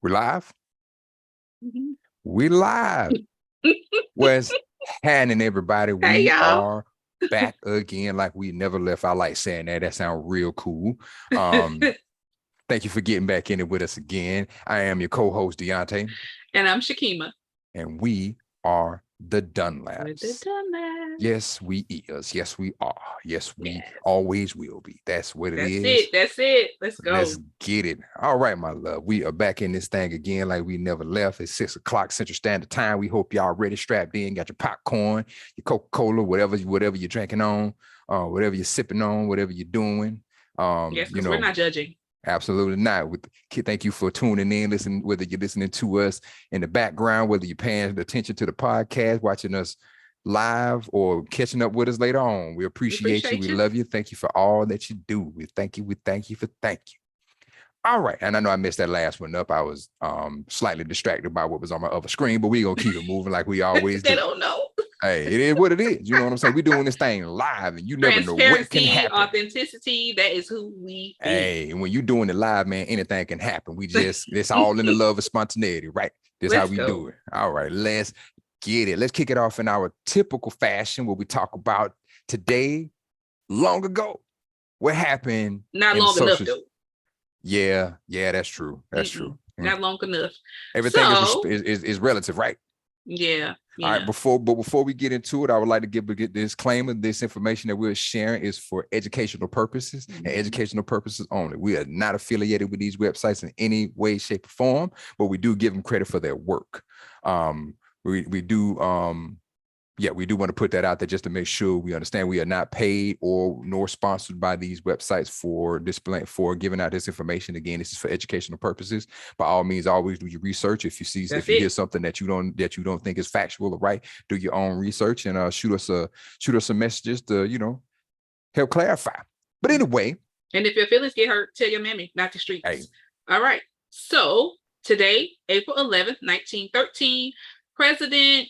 We're live? Mm-hmm. We live. What's happening, everybody? Hey, We y'all. are back again like we never left. I like saying that. That sounds real cool. Thank you for getting back in it with us again. I am your co-host, Deante. And I'm Shekema. And we are the Dunlaps. We're the Dunlaps. Yes, we is. Yes, we are. Yes, we always will be. That's what it is. That's it. Let's go. Let's get it. All right, my love. We are back in this thing again like we never left. It's 6 o'clock Central Standard Time. We hope y'all ready, strapped in, got your popcorn, your Coca-Cola, whatever you're drinking on, whatever you're sipping on, whatever you're doing. Yes, because we're not judging. Absolutely not. Thank you for tuning in, listening, whether you're listening to us in the background, whether you're paying attention to the podcast, watching us live, or catching up with us later on. We appreciate you. We love you. Thank you for all that you do. We thank you. Thank you. All right. And I know I messed that last one up. I was slightly distracted by what was on my other screen, but we're going to keep it moving like we always do. They don't know. Hey, it is what it is. You know what I'm saying? We're doing this thing live, and you never know what can happen. Authenticity, that is who we be. Hey, and when you're doing it live, man, anything can happen. It's all in the love of spontaneity, right? This is how we do it. All right, let's get it. Let's kick it off in our typical fashion where we talk about today, long ago. What happened? Not long enough, though. Yeah, that's true. That's true. Not long enough. Everything is relative, right? Yeah. All right. Before we get into it, I would like to give a disclaimer. This information that we're sharing is for educational purposes and educational purposes only. We are not affiliated with these websites in any way, shape, or form, but we do give them credit for their work. We do want to put that out there just to make sure we understand we are not paid nor sponsored by these websites for giving out this information. Again, this is for educational purposes. By all means, always do your research. If you hear something that you don't think is factual or right, do your own research and shoot us some messages to help clarify. But anyway, and if your feelings get hurt, tell your mammy, not the streets. Hey. All right. So today, April 11th, 1913, President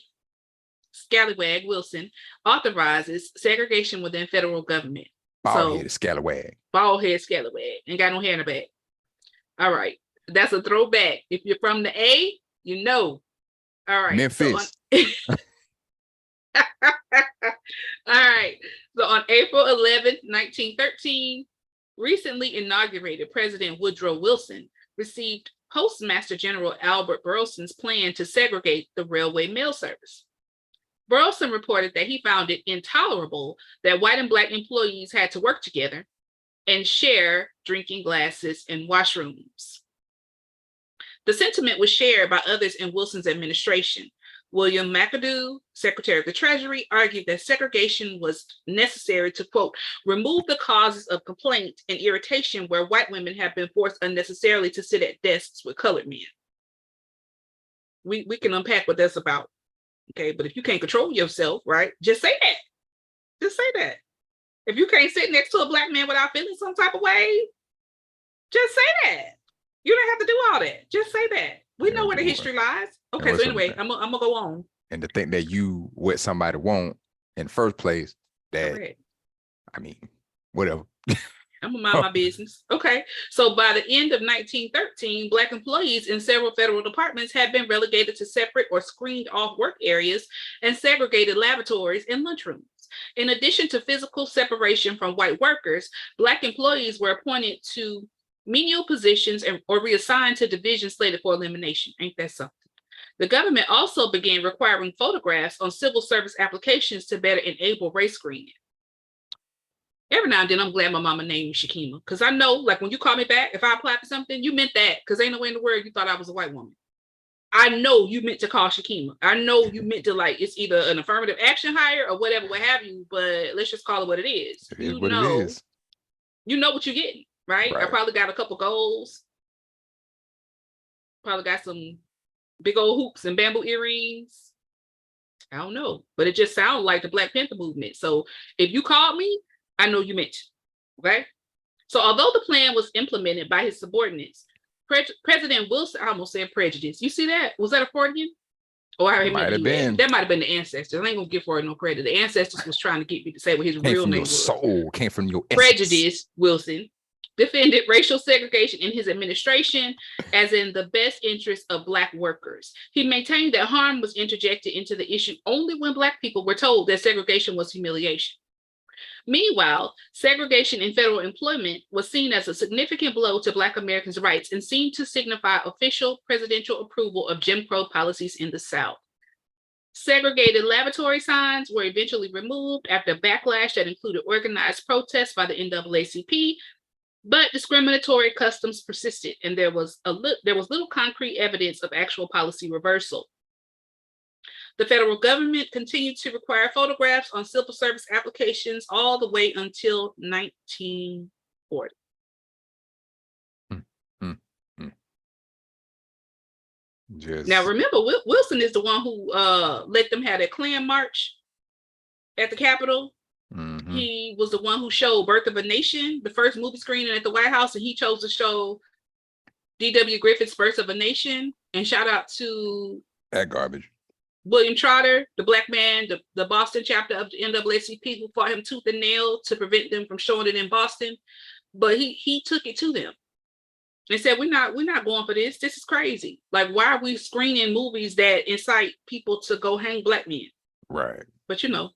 Scallywag Wilson authorizes segregation within federal government. Bald-headed scallywag. Bald-headed scallywag. Ain't got no hair in the back. All right. That's a throwback. If you're from the A, you know. All right. Memphis. All right. So on April 11th, 1913, recently inaugurated President Woodrow Wilson received Postmaster General Albert Burleson's plan to segregate the railway mail service. Burleson reported that he found it intolerable that white and black employees had to work together and share drinking glasses and washrooms. The sentiment was shared by others in Wilson's administration. William McAdoo, Secretary of the Treasury, argued that segregation was necessary to, quote, remove the causes of complaint and irritation where white women have been forced unnecessarily to sit at desks with colored men. We can unpack what that's about. Okay, but if you can't control yourself, right, just say that. Just say that. If you can't sit next to a black man without feeling some type of way, just say that. You don't have to do all that. Just say that. We know where the history lies. Okay, so anyway, I'm gonna go on. And to think that what somebody want in the first place, that Correct. I mean, whatever. I'm gonna mind my business. Okay. So by the end of 1913, Black employees in several federal departments had been relegated to separate or screened off work areas and segregated lavatories and lunchrooms. In addition to physical separation from white workers, Black employees were appointed to menial positions or reassigned to divisions slated for elimination. Ain't that something? The government also began requiring photographs on civil service applications to better enable race screening. Every now and then, I'm glad my mama named me Shekema, because I know, like, when you call me back, if I apply for something, you meant that, because ain't no way in the world you thought I was a white woman. I know you meant to call Shekema. I know you meant to, like, it's either an affirmative action hire or whatever, what have you, but let's just call it what it is. It is what it is. You know what you're getting, right? I probably got a couple goals. Probably got some big old hoops and bamboo earrings. I don't know, but it just sounded like the Black Panther movement. So if you called me, I know you meant to, okay? So although the plan was implemented by his subordinates, President Wilson, I almost said prejudice. You see that? Was that a Freudian? Or how he might have been. That might have been the ancestors. I ain't gonna give Freud no credit. The ancestors was trying to get me to say what his real name was. Soul came from your prejudice. Wilson. defended racial segregation in his administration as in the best interest of Black workers. He maintained that harm was interjected into the issue only when Black people were told that segregation was humiliation. Meanwhile, segregation in federal employment was seen as a significant blow to Black Americans' rights and seemed to signify official presidential approval of Jim Crow policies in the South. Segregated lavatory signs were eventually removed after backlash that included organized protests by the NAACP, but discriminatory customs persisted, and there was little concrete evidence of actual policy reversal. The federal government continued to require photographs on civil service applications all the way until 1940. Now, remember, Wilson is the one who let them have a Klan march at the Capitol. Mm-hmm. He was the one who showed Birth of a Nation, the first movie screening at the White House, and he chose to show D.W. Griffith's Birth of a Nation. And shout out to that garbage. William Trotter, the Black man, the Boston chapter of the NAACP, who fought him tooth and nail to prevent them from showing it in Boston. But he took it to them and said, we're not going for this. This is crazy. Like, why are we screening movies that incite people to go hang Black men? Right. But you know.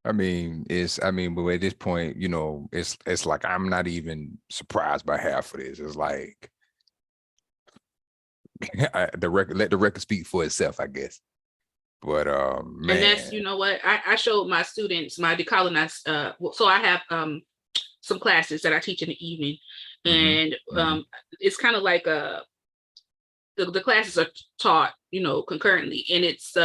But at this point, you know, it's like I'm not even surprised by half of this. It's like let the record speak for itself, I guess. But man. And that's, you know what, I showed my students my decolonized so I have some classes that I teach in the evening, and it's kind of like the classes are taught, you know, concurrently, and it's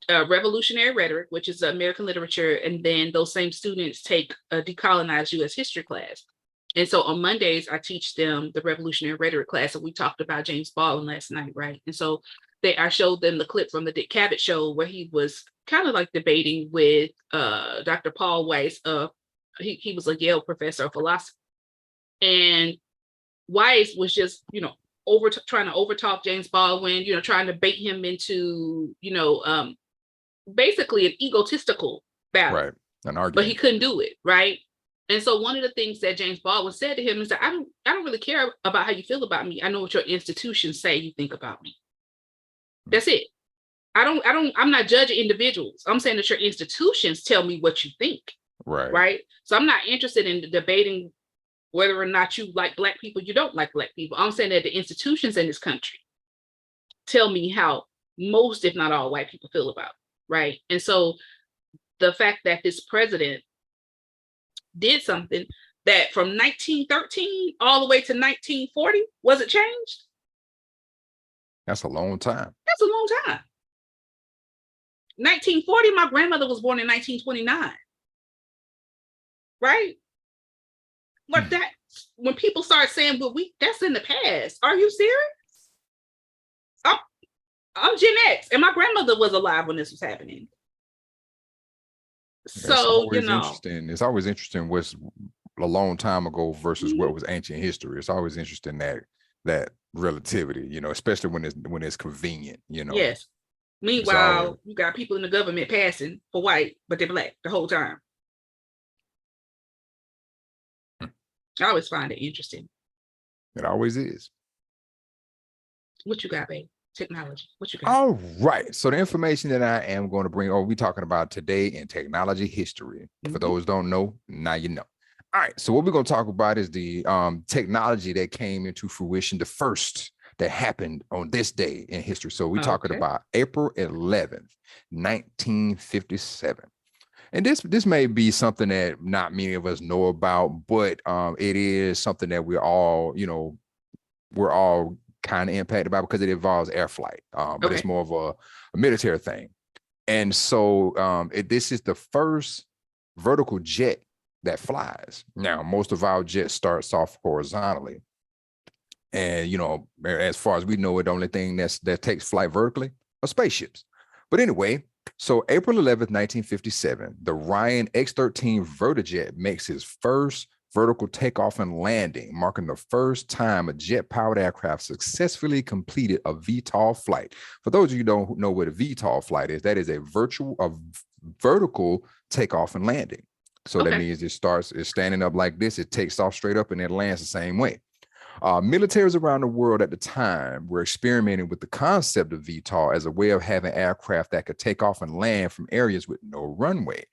revolutionary rhetoric, which is American literature, and then those same students take a decolonized U.S. history class. And so on Mondays, I teach them the revolutionary rhetoric class, and we talked about James Baldwin last night, right? And so I showed them the clip from the Dick Cavett show where he was kind of like debating with Dr. Paul Weiss. He was a Yale professor of philosophy, and Weiss was just, you know, trying to overtalk James Baldwin, you know, trying to bait him into, you know, basically an egotistical battle. Right. An argument. But he couldn't do it, right? And so one of the things that James Baldwin said to him is that I don't really care about how you feel about me. I know what your institutions say you think about me. That's it. I'm not judging individuals. I'm saying that your institutions tell me what you think. Right. Right. So I'm not interested in debating whether or not you like Black people, you don't like Black people. I'm saying that the institutions in this country tell me how most, if not all, white people feel about it, right? And so the fact that this president did something that from 1913 all the way to 1940 wasn't changed. That's a long time. That's a long time. 1940, my grandmother was born in 1929. Right? Like that, when people start saying, well, that's in the past. Are you serious? I'm Gen X, and my grandmother was alive when this was happening. So, you know. Interesting. It's always interesting what's a long time ago versus what was ancient history. It's always interesting that relativity, you know, especially when it's convenient, you know. Yes. Meanwhile, you got people in the government passing for white, but they're Black the whole time. I always find it interesting. It always is. What you got, babe? Technology. What you got? All right. So the information that I am going to bring, we're talking about today in technology history. For those who don't know, now you know. All right. So what we're going to talk about is the technology that came into fruition, the first that happened on this day in history. So we're talking about April 11th, 1957. And this may be something that not many of us know about, but it is something that we're all kind of impacted by because it involves air flight. But it's more of a military thing. And so this is the first vertical jet that flies. Now, most of our jets starts off horizontally. And, you know, as far as we know, the only thing that takes flight vertically are spaceships. But anyway, so April 11th, 1957, the Ryan X-13 Vertijet makes his first vertical takeoff and landing, marking the first time a jet-powered aircraft successfully completed a VTOL flight. For those of you who don't know what a VTOL flight is, that is a vertical takeoff and landing. So that means it's standing up like this, it takes off straight up, and it lands the same way. Militaries around the world at the time were experimenting with the concept of VTOL as a way of having aircraft that could take off and land from areas with no runway.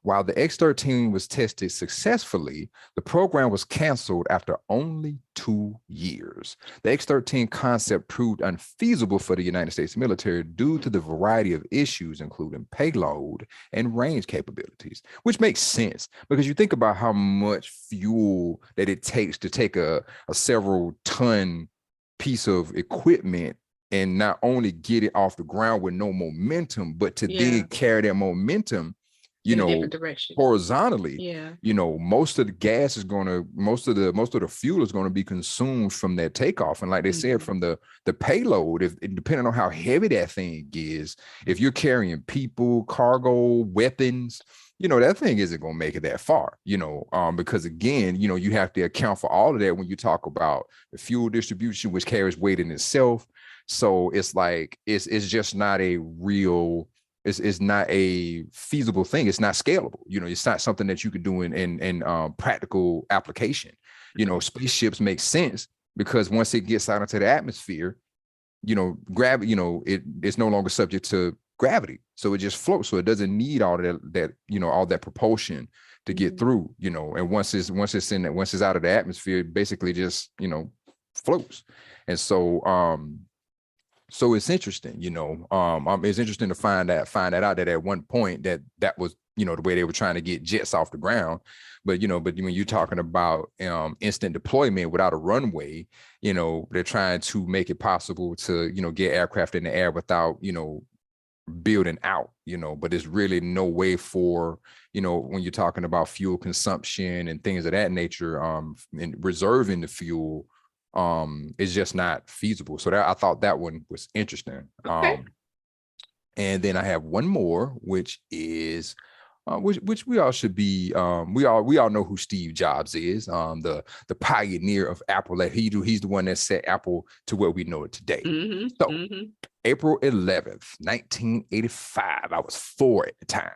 While the X-13 was tested successfully, the program was canceled after only 2 years. The X-13 concept proved unfeasible for the United States military due to the variety of issues, including payload and range capabilities, which makes sense because you think about how much fuel that it takes to take a several ton piece of equipment and not only get it off the ground with no momentum, but to then carry that momentum, horizontally, most of the gas is going to, most of the fuel is going to be consumed from that takeoff. And like they said, from the payload, if depending on how heavy that thing is, if you're carrying people, cargo, weapons, that thing isn't going to make it that far, because again, you have to account for all of that when you talk about the fuel distribution, which carries weight in itself. So it's like, it's just not a real, it's not a feasible thing. It's not scalable. It's not something that you could do in practical application. Spaceships make sense because once it gets out into the atmosphere, gravity, it's no longer subject to gravity. So it just floats. So it doesn't need all that all that propulsion to get through, and once it's out of the atmosphere, it basically just, floats. And so it's interesting, it's interesting to find that out that at one point that was, the way they were trying to get jets off the ground. But when you're talking about instant deployment without a runway, they're trying to make it possible to, get aircraft in the air without, building out, but it's really no way for, when you're talking about fuel consumption and things of that nature, and reserving the fuel, is just not feasible. So I thought that one was interesting. And then I have one more, which is which we all should be, we all know who Steve Jobs is, the pioneer of Apple. He's the one that set Apple to where we know it today. April 11th, 1985, I was 4 at the time.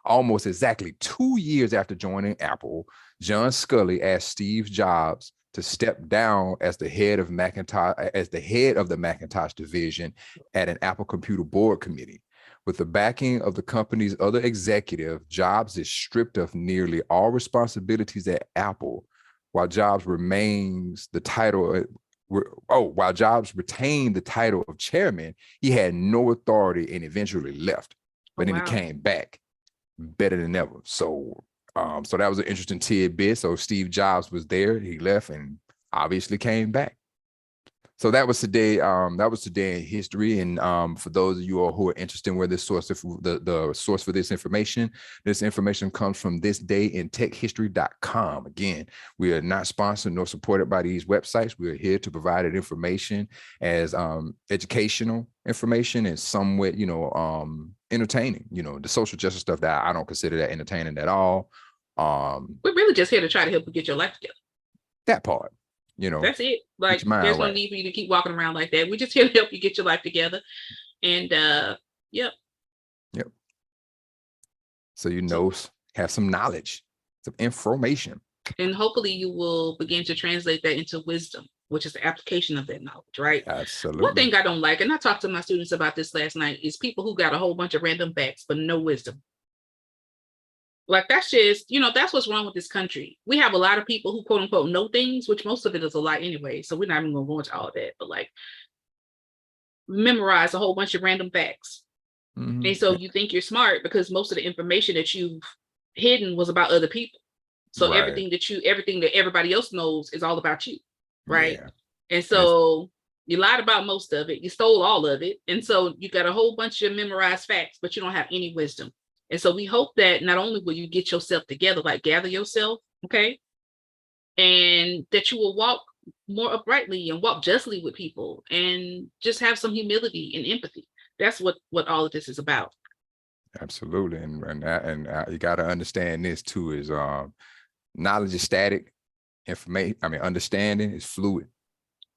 Almost exactly 2 years after joining Apple, John Sculley asked Steve Jobs to step down as the head of the Macintosh division at an Apple Computer Board committee. With the backing of the company's other executive, Jobs is stripped of nearly all responsibilities at Apple, while Jobs retained the title of chairman. He had no authority and eventually left, but then he came back better than ever. So that was an interesting tidbit. So Steve Jobs was there, he left, and obviously came back. So that was today. That was today in history. And for those of you all who are interested in where this source of the source for this information comes from thisdayintechhistory.com. Again, we are not sponsored nor supported by these websites. We are here to provide that information as educational information and somewhat, entertaining. The social justice stuff that I don't consider that entertaining at all. We're really just here to try to help you get your life together. That part. That's it. Like, there's no need for you to keep walking around like that. We're just here to help you get your life together. And yep. So have some knowledge, some information. And hopefully you will begin to translate that into wisdom, which is the application of that knowledge, right? Absolutely. One thing I don't like, and I talked to my students about this last night, is people who got a whole bunch of random facts but no wisdom. Like, that's just, that's what's wrong with this country. We have a lot of people who quote unquote know things, which most of it is a lie anyway. So we're not even gonna go into all of that, but like, memorize a whole bunch of random facts. And so you think you're smart because most of the information that you've hidden was about other people. So everything that everybody else knows is all about you, right? Yeah. And so you lied about most of it, you stole all of it. And so you got a whole bunch of memorized facts, but you don't have any wisdom. And so we hope that not only will you get yourself together, like gather yourself, okay, and that you will walk more uprightly and walk justly with people and just have some humility and empathy. That's what all of this is about. Absolutely. And you got to understand this too, is knowledge is static, understanding is fluid.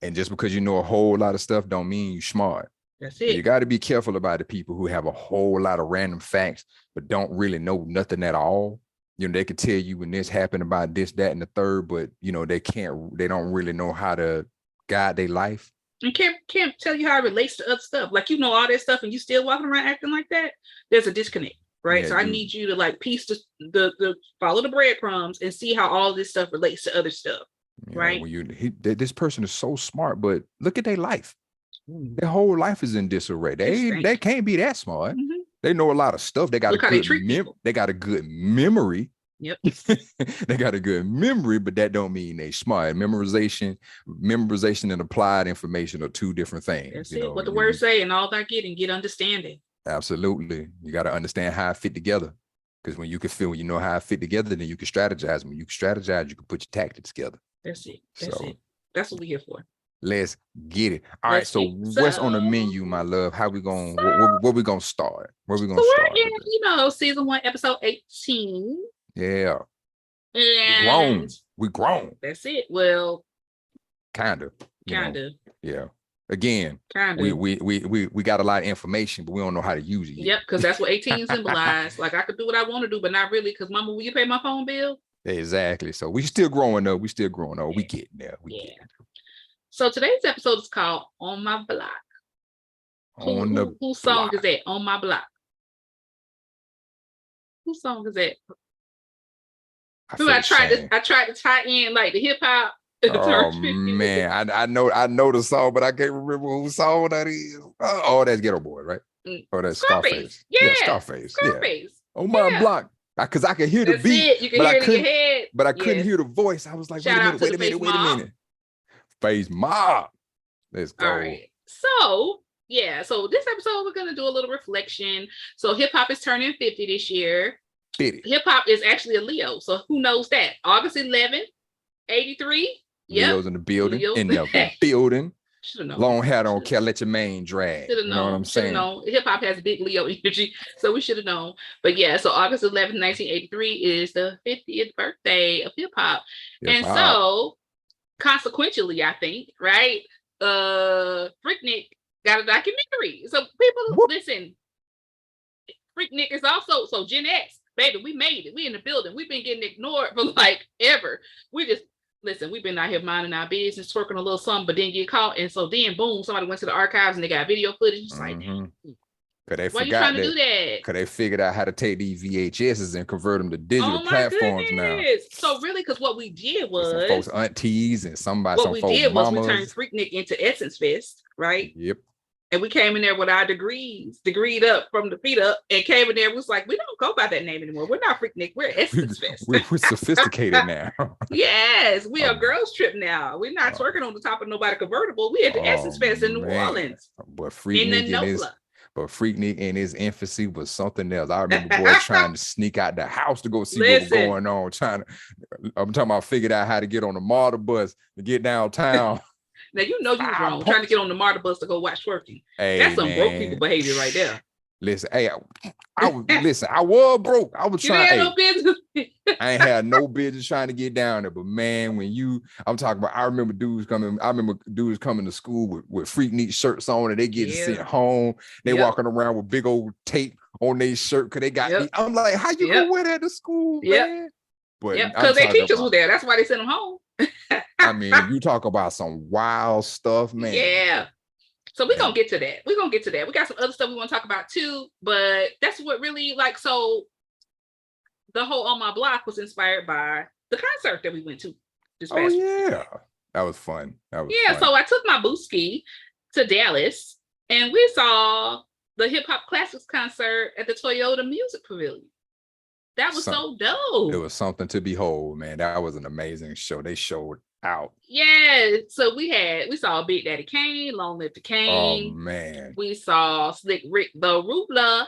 And just because you know a whole lot of stuff don't mean you're smart. That's it. You got to be careful about the people who have a whole lot of random facts but don't really know nothing at all. they could tell you when this happened about this, that, and the third, but they don't really know how to guide their life. And can't tell you how it relates to other stuff. Like all that stuff and you still walking around acting like that. There's a disconnect, right? So I need you to like piece the follow the breadcrumbs and see how all this stuff relates to other stuff. Right. This person is so smart, but look at their life. Their whole life is in disarray. They can't be that smart. Mm-hmm. They know a lot of stuff. They got they got a good memory. Yep. They got a good memory, but that don't mean they smart. Memorization and applied information are two different things. That's it. What the words say, and all that get understanding. Absolutely. You got to understand how it fit together. Because when you know how it fit together, then you can strategize. When you can strategize, you can put your tactics together. That's it. That's what we're here for. Let's get it. All right. So what's on the menu, my love? How we going? Where we gonna start? Where we gonna start? We're in, season 1, episode 18. Yeah. And we grown. That's it. Well, kind of. Yeah. Again, kind of. We got a lot of information, but we don't know how to use it yet. Yep, because that's what 18 symbolized. Like I could do what I want to do, but not really. Because Mama, will you pay my phone bill? Exactly. So we still growing up. We get there. So today's episode is called On My Block. Whose song is that? On My Block. Whose song is that? I tried to tie in like the hip hop. Oh man, I know the song, but I can't remember whose song that is. Oh, that's Ghetto Boy, right? Oh, that's Scarface. Yeah, Scarface. Yeah. On My Block. Because I could hear the beat, you can hear it in your head. But I couldn't hear the voice. I was like, wait a minute. Face Mob. Let's go. All right. So this episode we're gonna do a little reflection. So hip hop is turning 50 this year. 50. Hip hop is actually a Leo. So who knows that? August 11, 83. Leo's in the building. Building. Should have known. Long hair don't care. Let your mane drag. Should have known. You know what I'm saying? Hip hop has big Leo energy, so we should have known. But so August 11, 1983 is the 50th birthday of hip hop, so consequentially, I think, right? Freaknik got a documentary. So people listen. Freaknik is also Gen X, baby. We made it. We in the building. We've been getting ignored for like ever. We've been out here minding our business, twerking a little something, but didn't get caught. And so then, boom, somebody went to the archives and they got video footage. It's like, why you trying to do that? Because they figured out how to take these VHSs and convert them to digital platforms now. So really, because what we did was some folks' aunties and somebody. What we did was we turned Freaknik into Essence Fest, right? Yep. And we came in there with our degreed up from the feet up, and came in there. Was like, we don't go by that name anymore. We're not Freaknik. We're Essence Fest. We're sophisticated now. Yes, we are girls trip now. We're not twerking on the top of nobody convertible. We at the Essence Fest in New Orleans. But Freaknik in his infancy was something else. I remember boys trying to sneak out the house to go see what was going on. I'm talking about figured out how to get on the MARTA bus to get downtown. Now you was wrong trying to get on the MARTA bus to go watch twerking. That's some broke people behavior right there. Listen, I was broke. I was trying. No business. I ain't had no business trying to get down there. But man, I'm talking about, I remember dudes coming to school with Freaknik shirts on, and they get sent home. They walking around with big old tape on their shirt because they got. I'm like, how you gonna wear that to school, man? But because their teachers were there. That's why they sent them home. I mean, you talk about some wild stuff, man. Yeah. So we're going to get to that. We got some other stuff we want to talk about too, but that's what really so the whole On My Block was inspired by the concert that we went to this past week. That was fun. Fun. So I took my Booski to Dallas and we saw the Hip Hop Classics concert at the Toyota Music Pavilion. That was so dope. It was something to behold, man. That was an amazing show. They showed out. Yeah. So we saw Big Daddy Kane, Long Live the Kane. Oh man. We saw Slick Rick the Rubla.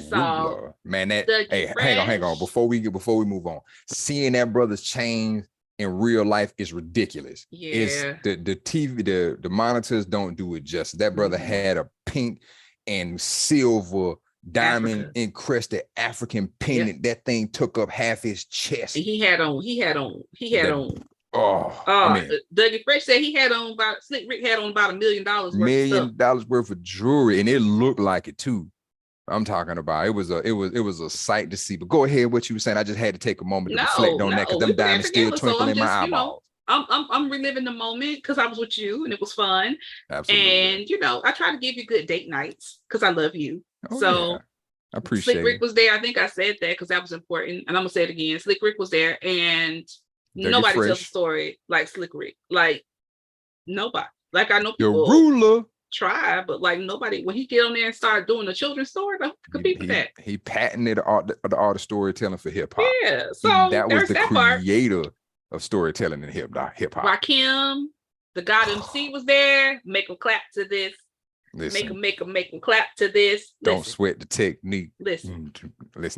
Saw man. Hang on. Before we move on, seeing that brother's change in real life is ridiculous. Yeah. It's the TV, the monitors don't do it justice. That brother had a pink and silver diamond encrusted African pendant. That thing took up half his chest. He had on. Dougie Fresh said he had on Slick Rick had on about $1 million worth worth of jewelry, and it looked like it too. I'm talking about it was a sight to see. But go ahead, what you were saying. I just had to take a moment to reflect on that because them diamonds still twinkle in my eyeballs. I'm reliving the moment because I was with you and it was fun. Absolutely. And I try to give you good date nights because I love you. Oh, so yeah. I appreciate Slick Rick was there. I think I said that because that was important. And I'm gonna say it again. Slick Rick was there, and nobody tells a story like Slick Rick. Like nobody. Like I know people your ruler try, but like nobody. When he get on there and start doing the children's story, like, who could compete with that? He patented the art of storytelling for hip hop. Yeah, so that was the creator of storytelling in hip hop. Rakim, the God MC was there. Make them clap to this. Listen, make them clap to this. Don't sweat the technique. Listen,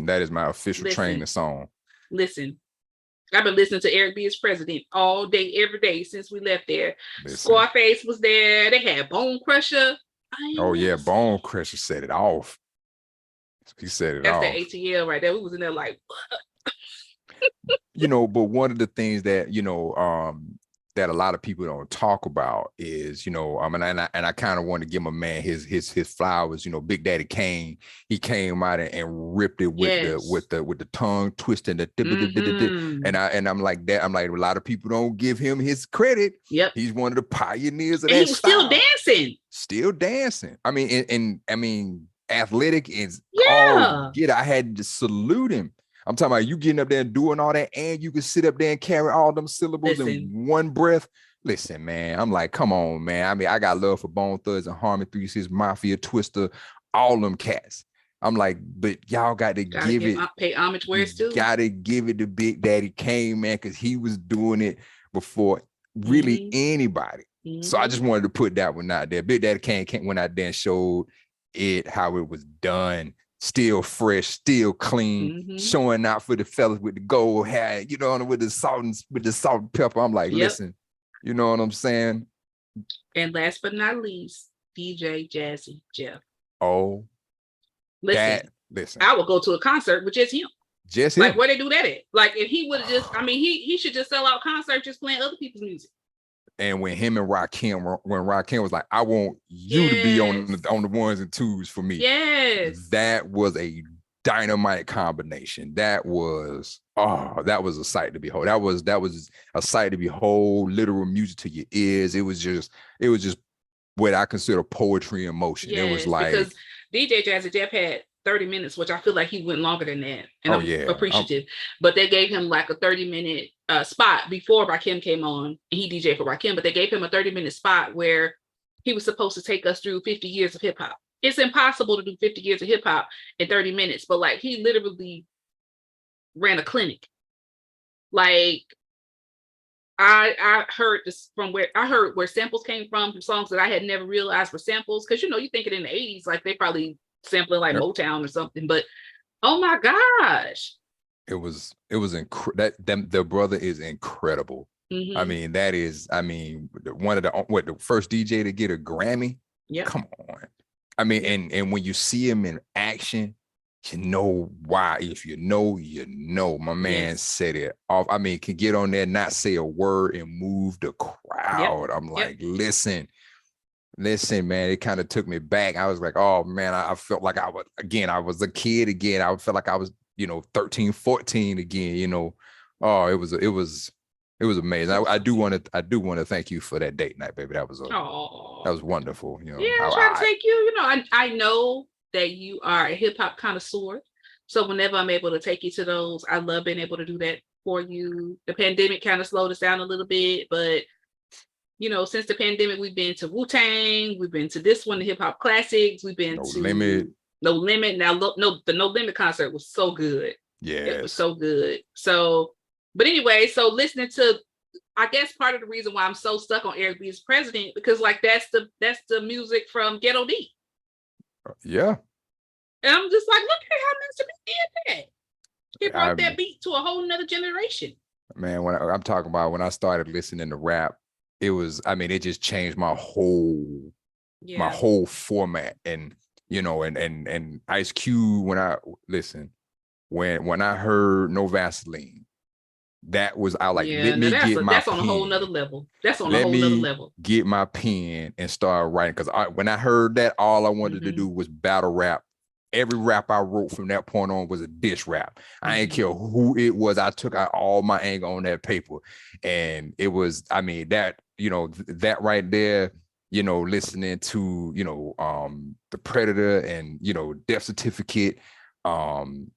that is my official training song. Listen, I've been listening to Eric B. as president all day, every day since we left there. Scarface was there. They had Bone Crusher. Oh yeah, Bone Crusher set it off. He said it That's off. the ATL right there. We was in there like, but one of the things that that a lot of people don't talk about is, and I kind of want to give my man his flowers. Big Daddy Kane, he came out and ripped it with the tongue twisting and I'm like that. I'm like, a lot of people don't give him his credit. Yep, he's one of the pioneers of and that. He was style. Still dancing. I mean, athletic is I had to salute him. I'm talking about you getting up there and doing all that, and you can sit up there and carry all them syllables in one breath. Listen, man, I'm like, come on, man. I mean, I got love for Bone Thugs and Harmony 3-6, Mafia, Twister, all them cats. I'm like, but y'all got to pay homage where it's due. Got to give it to Big Daddy Kane, man, because he was doing it before really anybody. So I just wanted to put that one out there. Big Daddy Kane went out there and showed it how it was done. Still fresh, still clean, showing out for the fellas with the gold hair, with the salt and pepper. I'm like, listen, you know what I'm saying? And last but not least, DJ Jazzy Jeff. Oh, listen, I would go to a concert with just him. Just him. Like, where they do that at? Like, if he would have just, he should just sell out concerts just playing other people's music. And when him and Rakim, when Rakim was like, I want you to be on the ones and twos for me. Yes. That was a dynamite combination. That was a sight to behold. That was a sight to behold, literal music to your ears. It was just what I consider poetry in motion. It was like, because DJ Jazzy Jeff had 30 minutes, which I feel like he went longer than that. And I'm appreciative. But they gave him like a 30-minute spot before Rakim came on, and he DJed for Rakim, but they gave him a 30-minute spot where he was supposed to take us through 50 years of hip hop. It's impossible to do 50 years of hip hop in 30 minutes, but like he literally ran a clinic. Like I heard this from where samples came from songs that I had never realized were samples. Cause you think it in the 80s, like they probably sampling like Motown or something, but oh my gosh. It was the brother is incredible. I mean, one of the first DJ to get a Grammy. Yeah. Come on. I mean, and when you see him in action, you know why. If you know, my man said it off. I mean, can get on there, not say a word and move the crowd. I'm like, listen, man, it kind of took me back. I was like, oh man, I felt like I was a kid again. I felt like I was 13, 14 again, Oh, it was amazing. I do want to thank you for that date night, baby. That was wonderful. Yeah, I'm trying to take you. I know that you are a hip hop connoisseur. So whenever I'm able to take you to those, I love being able to do that for you. The pandemic kind of slowed us down a little bit, but since the pandemic, we've been to Wu-Tang, we've been to this one, the hip hop classics, we've been No Limit. Now, the No Limit concert was so good. Yeah, it was so good. So, but anyway, so listening to, I guess part of the reason why I'm so stuck on Eric B as president, because like that's the music from Ghetto D. Yeah. And I'm just like, look at how Mr. B did that. He brought that beat to a whole nother generation. Man, I'm talking about when I started listening to rap, it just changed my whole format. And and Ice Cube, when I heard No Vaseline, that was, I like, let me get my pen. That's on a whole nother level. That's on a whole nother level. Get my pen and start writing. Because when I heard that, all I wanted to do was battle rap every rap I wrote from that point on was a diss rap. I ain't care who it was. I took out all my anger on that paper. And it was, I mean, that, that right there, listening to, The Predator and, Death Certificate, and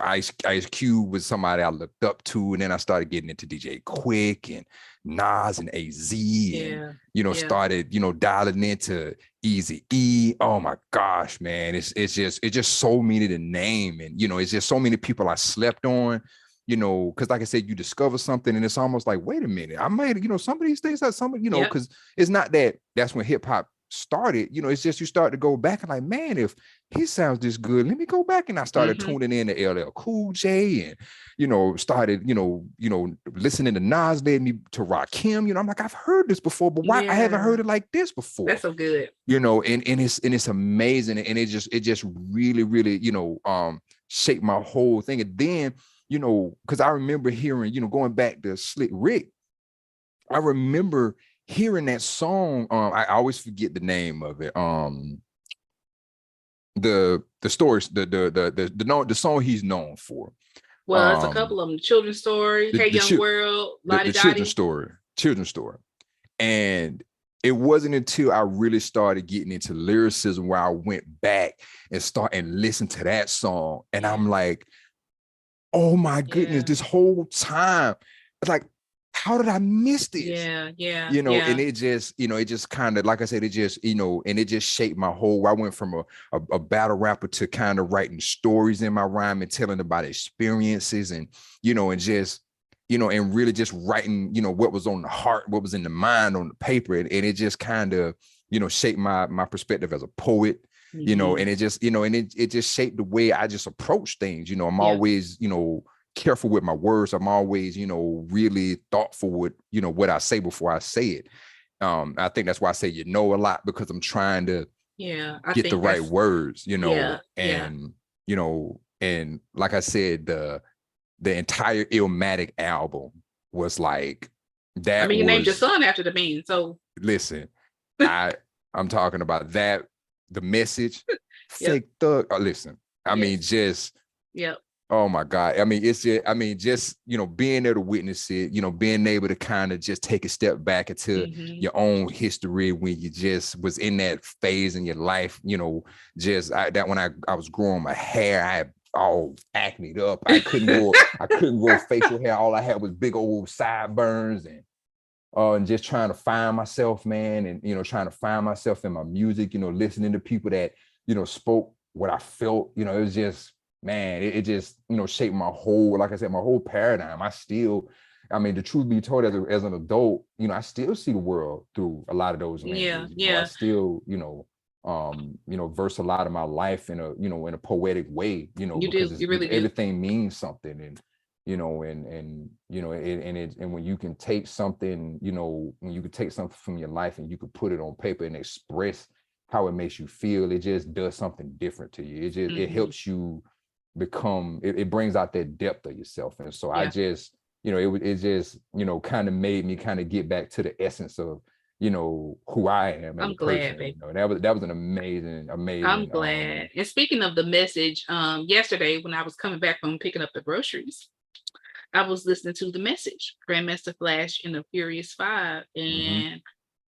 Ice Cube was somebody I looked up to, and then I started getting into DJ Quick and Nas and AZ, and started dialing into Easy E. Oh my gosh, man, it's just so many to name, and it's just so many people I slept on. Because like I said, you discover something and it's almost like, wait a minute, I made some of these things that somebody, because it's not that's when hip hop started, it's just you start to go back and like, man, if he sounds this good, let me go back. And I started tuning in to LL Cool J, and started listening to Nas, led me to Rakim. I'm like, I've heard this before, but why I haven't heard it like this before? That's so good. And it's amazing, and it just really shaped my whole thing. And then because I remember hearing, going back to Slick Rick, I remember hearing that song. I always forget the name of it. The stories, the song he's known for. Well, it's a couple of them. Children's Story, Hey Young World, the Children's Story. And it wasn't until I really started getting into lyricism where I went back and listened to that song, and I'm like, oh my goodness, this whole time, it's like, how did I miss this? And it just kind of, like I said, it just, and it just shaped my whole, I went from a battle rapper to kind of writing stories in my rhyme and telling about experiences, and, and just, and really just writing, what was on the heart, what was in the mind on the paper. And it just kind of, shaped my perspective as a poet. And it just, and it just shaped the way I just approach things. I'm always, careful with my words. I'm always, really thoughtful with, what I say before I say it. I think that's why I say, a lot, because I'm trying to get the right words, and, and like I said, the entire Illmatic album was like that. I mean, you named your son after the man. So listen, I'm talking about that. The Message, Fake Thug. Listen, I mean, just oh my God. I mean, it's just, being there to witness it, being able to kind of just take a step back into your own history when you just was in that phase in your life, that when I was growing my hair, I had all acneed up. I couldn't grow facial hair. All I had was big old sideburns, and just trying to find myself, man, and trying to find myself in my music, listening to people that spoke what I felt. It was just, man, it just shaped my whole, like I said, my whole paradigm. The truth be told, as an adult, I still see the world through a lot of those lenses. I still verse a lot of my life in a poetic way, because you really everything means something. And and when you can take something, when you can take something from your life and you could put it on paper and express how it makes you feel, it just does something different to you. It just it helps you become, it brings out that depth of yourself. And so I just, it just, kind of made me kind of get back to the essence of, who I am as I'm a glad, person. That was an amazing. I'm glad. And speaking of The Message, yesterday when I was coming back from picking up the groceries, I was listening to The Message, Grandmaster Flash and the Furious Five, and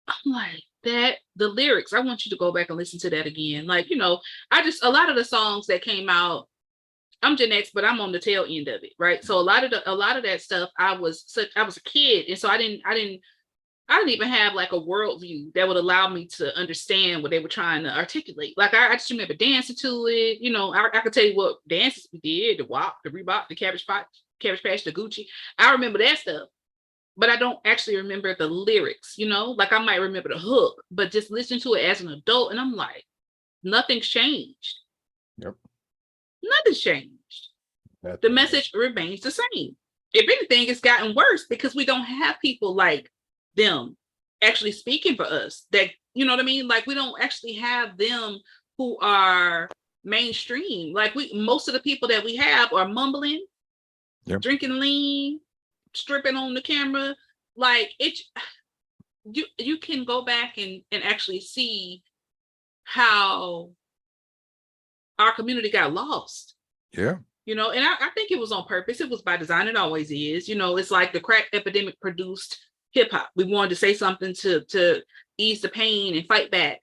I'm like, the lyrics, I want you to go back and listen to that again. Like, a lot of the songs that came out, I'm Gen X, but I'm on the tail end of it, right? So a lot of that stuff, I was a kid, and so I didn't even have like a worldview that would allow me to understand what they were trying to articulate. Like I just remember dancing to it. I could tell you what dances we did: the WAP, the Reebok, the Cabbage Patch, the Gucci. I remember that stuff, but I don't actually remember the lyrics. Like I might remember the hook, but just listening to it as an adult, and I'm like, nothing's changed. Yep. Nothing's changed. The message remains the same. If anything, it's gotten worse because we don't have people like them actually speaking for us. That, you know what I mean? Like we don't actually have them who are mainstream. Like most of the people that we have are mumbling, drinking lean, stripping on the camera. Like you can go back and actually see how our community got lost. Yeah. You know, and I think it was on purpose. It was by design. It always is. You know, it's like the crack epidemic produced hip hop. We wanted to say something to ease the pain and fight back.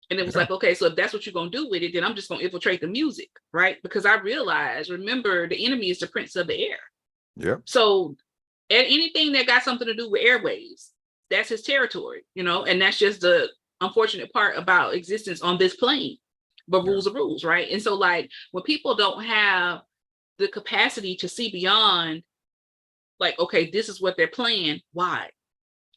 And it was like, okay, so if that's what you're going to do with it, then I'm just going to infiltrate the music, right? Because I realized, remember, the enemy is the prince of the air. Yeah. So anything that got something to do with airwaves, that's his territory, you know, and that's just the unfortunate part about existence on this plane. But rules are rules, right? And so, like, when people don't have the capacity to see beyond, like, okay, this is what they're playing, why?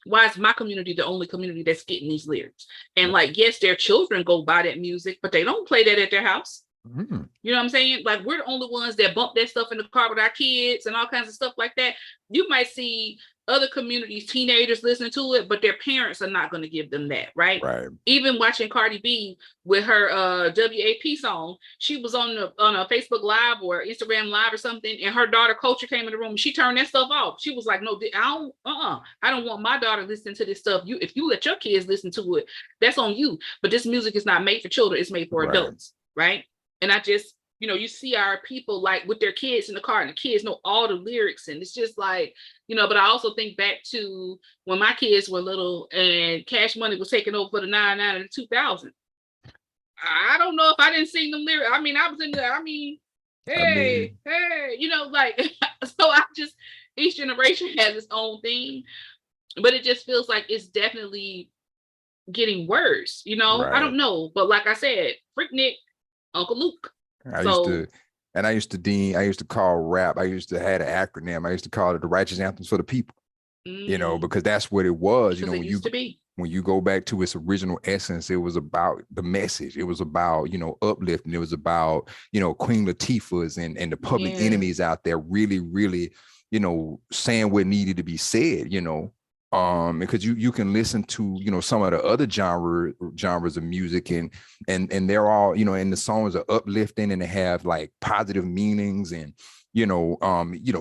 Why is my community the only community that's getting these lyrics? And like, yes, their children go buy that music, but they don't play that at their house. Mm-hmm. You know what I'm saying? Like, we're the only ones that bump that stuff in the car with our kids and all kinds of stuff like that. You might see other communities, teenagers listening to it, but their parents are not going to give them that, right? Right. Even watching Cardi B with her WAP song, she was on a Facebook Live or Instagram Live or something, and her daughter Culture came in the room and she turned that stuff off. She was like, no, I don't want my daughter listening to this stuff. If you let your kids listen to it, that's on you. But this music is not made for children, it's made for adults, right? And I just, you know, you see our people like with their kids in the car, and the kids know all the lyrics, and it's just like, you know. But I also think back to when my kids were little and Cash Money was taking over for the 99 and the 2000. I don't know if I didn't sing them lyrics. I mean, I was in there. Hey, you know, like, so I just, each generation has its own thing, but it just feels like it's definitely getting worse, you know. Right. I don't know, but like I said, Freaknik, Uncle Luke. I used to call rap, I used to have an acronym. I used to call it the righteous anthems for the people, you know, because that's what it was. You know, when you go back to its original essence, it was about the message. It was about, you know, uplifting. It was about, you know, Queen Latifah's and the public enemies out there really, really, you know, saying what needed to be said, you know. Because you can listen to, you know, some of the other genres of music and they're all, you know, and the songs are uplifting and they have like positive meanings, and you know,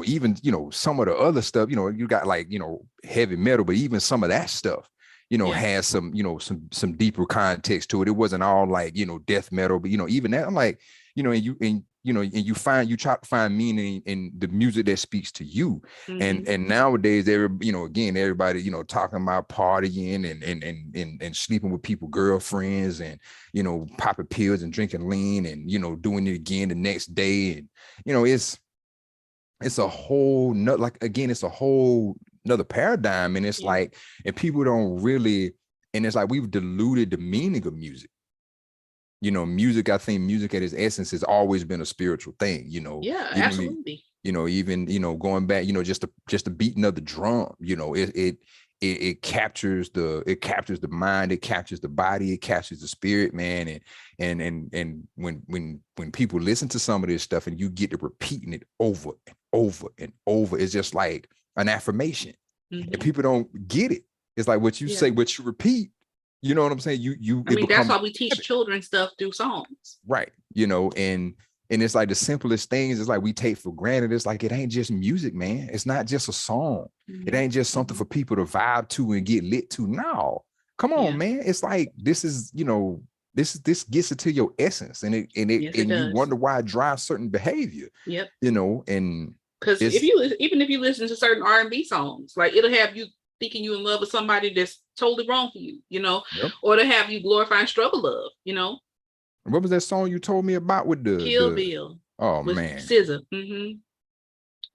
even, you know, some of the other stuff, you know, you got like, you know, heavy metal, but even some of that stuff, you know, has some, you know, some deeper context to it. It wasn't all like, you know, death metal, but you know, even that, I'm like, you know, and you try to find meaning in the music that speaks to you. And nowadays, everybody, you know, talking about partying and sleeping with people, girlfriends, and, you know, popping pills and drinking lean and, you know, doing it again the next day. And, you know, it's a whole it's a whole another paradigm. And it's like, and people don't really, and it's like, we've diluted the meaning of music. You know, music, I think music at its essence has always been a spiritual thing, you know. Yeah, absolutely. You know, even, you know, going back, you know, just the beating of the drum, you know, it captures the mind, it captures the body, it captures the spirit, man. And when people listen to some of this stuff and you get to repeating it over and over and over, it's just like an affirmation. And people don't get it. It's like what you say, what you repeat. You know what I'm saying? That's why we teach children stuff through songs. Right. You know, and it's like the simplest things, it's like we take for granted. It's like, it ain't just music, man. It's not just a song. It ain't just something for people to vibe to and get lit to. No, come on, man. It's like, this is, you know, this gets it to your essence, and you wonder why it drives certain behavior. Yep. You know, and because if you listen to certain R&B songs, like, it'll have you thinking you in love with somebody that's totally wrong for you, you know, or to have you glorifying struggle love, you know. What was that song you told me about with the Kill Bill? Oh man, SZA.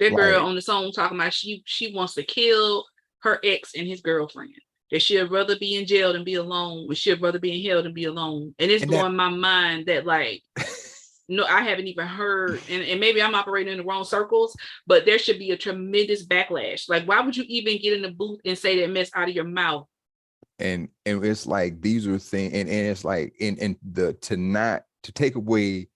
That girl on the song talking about she wants to kill her ex and his girlfriend. That she'd rather be in jail than be alone. Or she'd rather be in hell than be alone. And it's blowing my mind that, like, no, I haven't even heard, and maybe I'm operating in the wrong circles, but there should be a tremendous backlash. Like, why would you even get in the booth and say that mess out of your mouth? And it's like, these are things, and it's like, to take away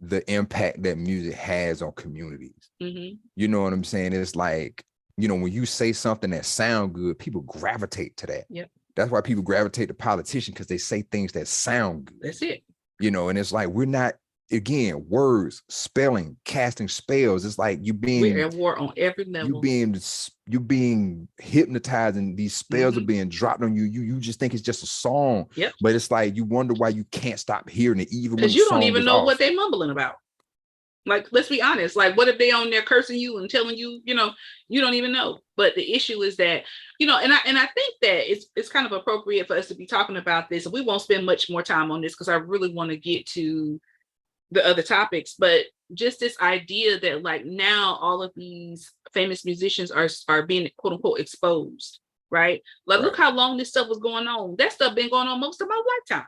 the impact that music has on communities. You know what I'm saying? It's like, you know, when you say something that sound good, people gravitate to that. Yep. That's why people gravitate to politicians, because they say things that sound good. That's it. You know, and it's like, we're not, again, words, spelling, casting spells. It's like we're at war on every level. You being hypnotized, and these spells are being dropped on you. You just think it's just a song. Yep. But it's like you wonder why you can't stop hearing it, even when because you don't even know what they're mumbling about. Like, let's be honest. Like, what if they on there cursing you and telling you, you don't even know. But the issue is that, and I think that it's kind of appropriate for us to be talking about this. We won't spend much more time on this because I really want to get to the other topics. But just this idea that like now all of these famous musicians are being quote unquote exposed, right? Like, look how long this stuff was going on. That stuff been going on most of my lifetime.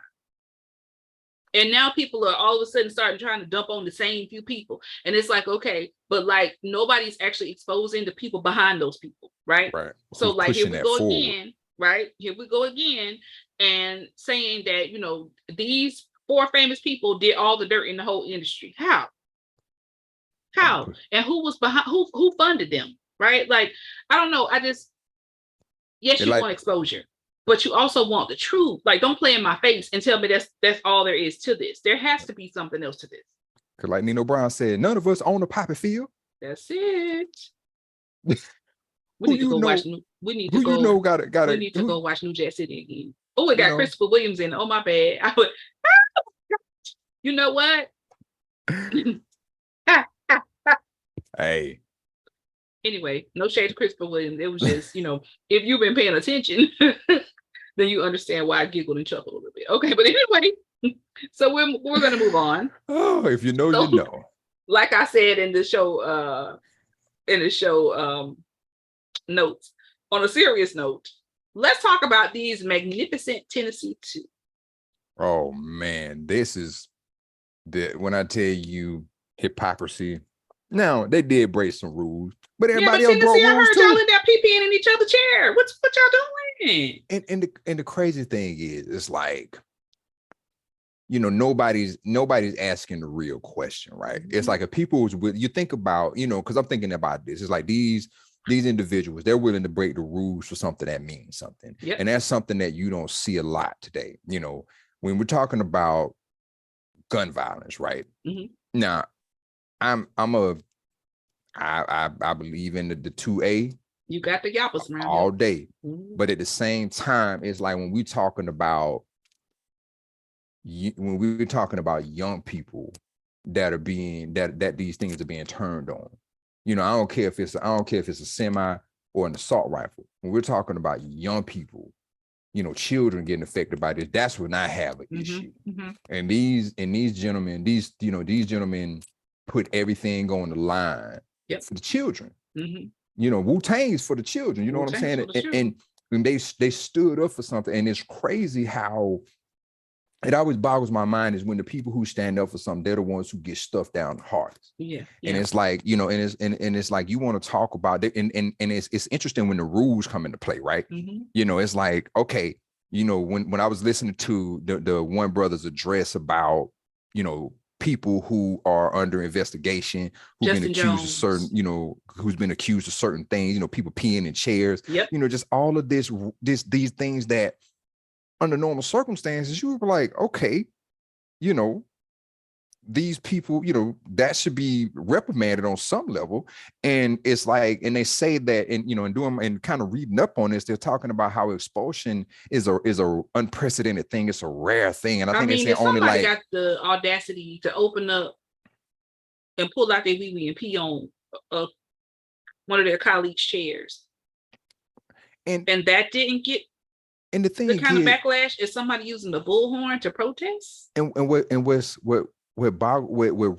And now people are all of a sudden starting trying to dump on the same few people. And it's like, okay, but like nobody's actually exposing the people behind those people, right? Right. So like here we go again, right? Here we go again, and saying that, these 4 famous people did all the dirt in the whole industry. How? And who was behind, who funded them, right? Like, I don't know. Yes, you want exposure, but you also want the truth. Like, don't play in my face and tell me that's all there is to this. There has to be something else to this. Because like Nino Brown said, none of us own a poppy field. That's it. We need to go watch. We need to go watch New Jack City again. Oh, it got Christopher Williams in it. Oh, my bad. You know what? Hey. Anyway, no shade to Christopher Williams. It was just, if you've been paying attention, then you understand why I giggled and chuckled a little bit. Okay, but anyway, so we're gonna move on. Oh, if you know, you know. Like I said in the show, notes. On a serious note, let's talk about these magnificent Tennessee 2. Oh man, this is when I tell you hypocrisy. Now they did break some rules, but everybody else broke rules too. I heard y'all in there peeing in each other's chair. What y'all doing? And the crazy thing is, it's like, nobody's asking the real question, right? It's like if people you think about, because I'm thinking about this. It's like these individuals, they're willing to break the rules for something that means something, and that's something that you don't see a lot today. When we're talking about gun violence, right? Now, I believe in the 2A. You got the yappers around all day. But at the same time, it's like when we're talking about young people that are being that these things are being turned on. I don't care if it's a semi or an assault rifle. When we're talking about young people, children getting affected by this, that's when I have an issue. And these gentlemen put everything on the line for the children. Wu-Tang's for the children. You know what I'm saying? And they stood up for something. And it's crazy how it always boggles my mind is when the people who stand up for something, they're the ones who get stuff down the hardest. And it's like, and it's like you want to talk about it, and it's interesting when the rules come into play, right? It's like, okay, when I was listening to the one brother's address about, people who are under investigation, who've been accused of certain, who's been accused of certain things, people peeing in chairs, just all of these things that under normal circumstances, you would be like, okay, these people, that should be reprimanded on some level. And it's like, and they say that, and kind of reading up on this, they're talking about how expulsion is a unprecedented thing. It's a rare thing. And I think they say only like got the audacity to open up and pull out their wee and pee on one of their colleagues' chairs. And that didn't get the kind of backlash is somebody using the bullhorn to protest. What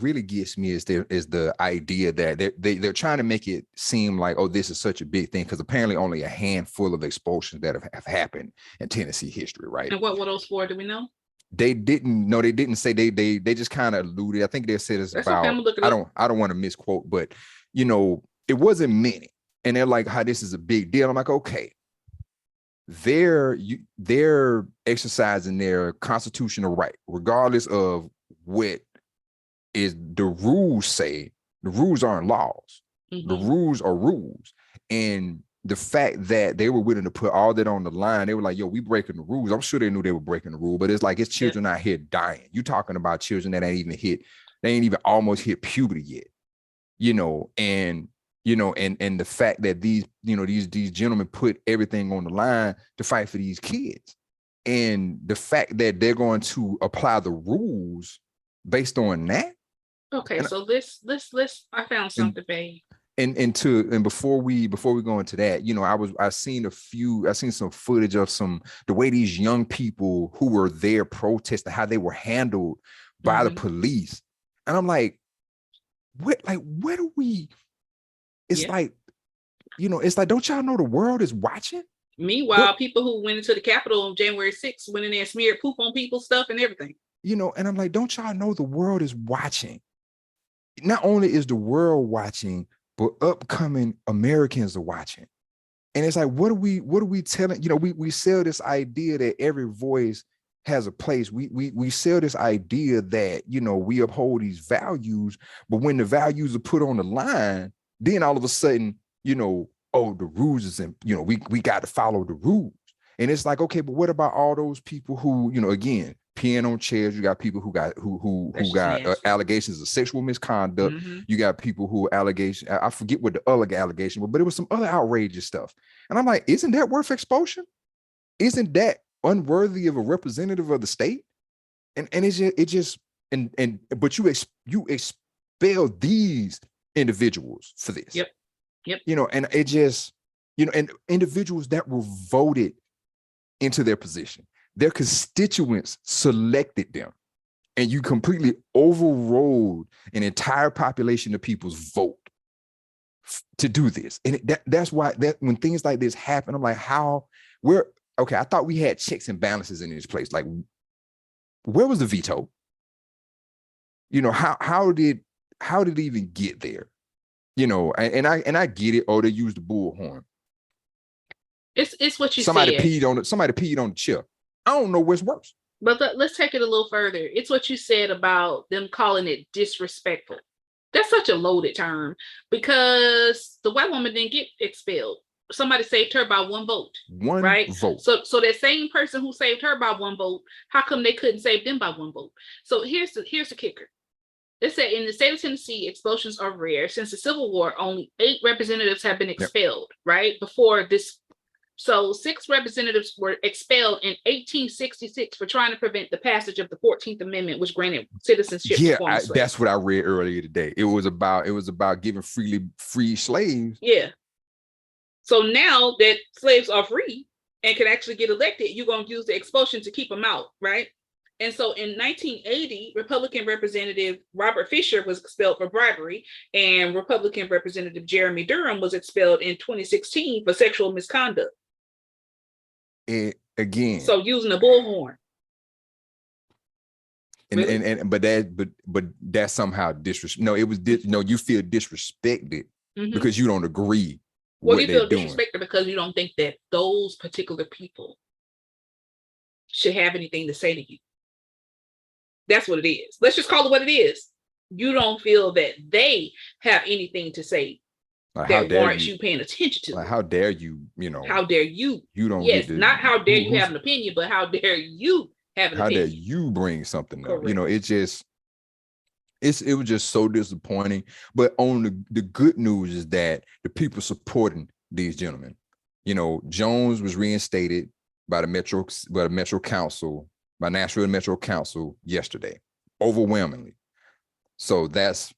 really gets me is the idea that they're trying to make it seem like, oh, this is such a big thing, because apparently only a handful of expulsions that have happened in Tennessee history, right? And what were those for? Do we know? They didn't say. They just kind of alluded. I think they said it's about. Okay, I don't want to misquote, but it wasn't many, and they're like, how this is a big deal. I'm like, okay. They're exercising their constitutional right, regardless of what is the rules say. The rules aren't laws. The rules are rules. And the fact that they were willing to put all that on the line, they were like, yo, we breaking the rules. I'm sure they knew they were breaking the rule, but it's like, it's children out here dying. You're talking about children that ain't even hit They ain't even almost hit puberty yet, and the fact that these gentlemen put everything on the line to fight for these kids, and the fact that they're going to apply the rules based on that. Okay, so let's I found something, babe. And before we go into that, I seen some footage of the way these young people who were there protesting, how they were handled by the police. And I'm like, where do we, it's like, don't y'all know the world is watching? Meanwhile, people who went into the Capitol on January 6th went in there and smeared poop on people's stuff and everything. And I'm like, don't y'all know the world is watching? Not only is the world watching, but upcoming Americans are watching. And it's like, what are we telling? We sell this idea that every voice has a place. We sell this idea that, we uphold these values, but when the values are put on the line, then all of a sudden, oh, the rules is in, we got to follow the rules. And it's like, okay, but what about all those people who, again, peeing on chairs? You got people who got allegations of sexual misconduct. You got people who allegations. I forget what the other allegation was, but it was some other outrageous stuff. And I'm like, isn't that worth exposure? Isn't that unworthy of a representative of the state? And but you expel these individuals for this. Yep. And it just, and individuals that were voted into their position. Their constituents selected them, and you completely overrode an entire population of people's vote to do this. And that's why when things like this happen, I'm like, I thought we had checks and balances in this place. Like, where was the veto? How did it even get there? And I get it. Oh, they used the bullhorn. It's what you somebody said. Somebody peed on the chair. I don't know what's worse. But let's take it a little further. It's what you said about them calling it disrespectful. That's such a loaded term, because the white woman didn't get expelled. Somebody saved her by one vote. One vote. So that same person who saved her by one vote, how come they couldn't save them by one vote? So here's the kicker. It said in the state of Tennessee, expulsions are rare. Since the Civil War, only 8 representatives have been expelled, right? Before this. So 6 representatives were expelled in 1866 for trying to prevent the passage of the 14th Amendment, which granted citizenship. Yeah, that's what I read earlier today. It was about giving free slaves. Yeah. So now that slaves are free and can actually get elected, you're going to use the expulsion to keep them out, right? And so in 1980, Republican Representative Robert Fisher was expelled for bribery, and Republican Representative Jeremy Durham was expelled in 2016 for sexual misconduct. Again, so using a bullhorn. But that's somehow disrespect. No, it was you feel disrespected because you don't agree. Well, you feel disrespected because you don't think that those particular people should have anything to say to you. That's what it is. Let's just call it what it is. You don't feel that they have anything to say that warrants you paying attention to. Like, how dare you, How dare you? You don't get not how dare you have an opinion, but how dare you have an opinion? How dare you bring something up? It was just so disappointing. But on the good news is that the people supporting these gentlemen, Jones was reinstated by the Metro Council, by Nashville Metro Council yesterday, overwhelmingly. So that's,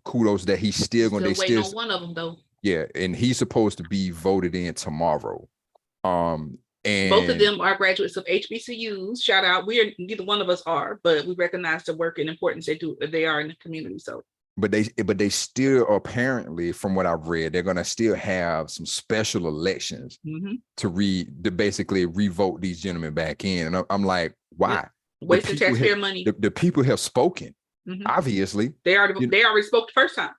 kudos that he's still going to wait on one of them though. Yeah, and he's supposed to be voted in tomorrow. And both of them are graduates of HBCUs. Shout out. Neither one of us are, but we recognize the work and importance they are in the community. So but they still, apparently, from what I've read, they're going to still have some special elections to basically revote these gentlemen back in. And I'm like, why? Wasting taxpayer money. The people have spoken. Obviously, they already spoke the first time.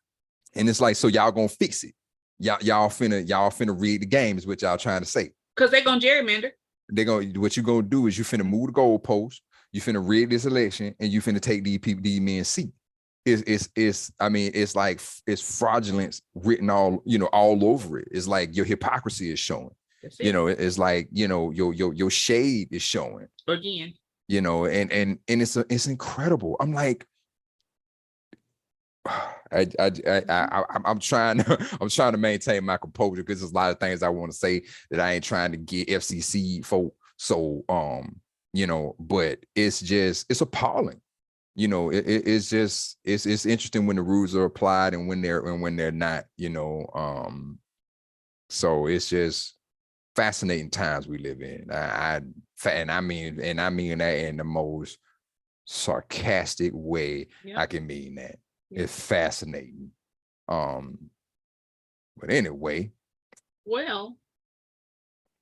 And it's like, so y'all gonna fix it? Y'all finna read the game is what y'all trying to say. Because they're gonna gerrymander. What you gonna do is you finna move the goalpost. You finna rig this election, and you finna take these men's seat. It's like it's fraudulence written all over it. It's like your hypocrisy is showing. It's like your shade is showing again. And it's incredible. I'm like, I'm trying to I'm trying to maintain my composure because there's a lot of things I want to say that I ain't trying to get FCC for. So but it's appalling. It's just it's interesting when the rules are applied and when they're not. So it's just fascinating times we live in. I mean that in the most sarcastic way I can mean that. It's fascinating. But anyway. Well,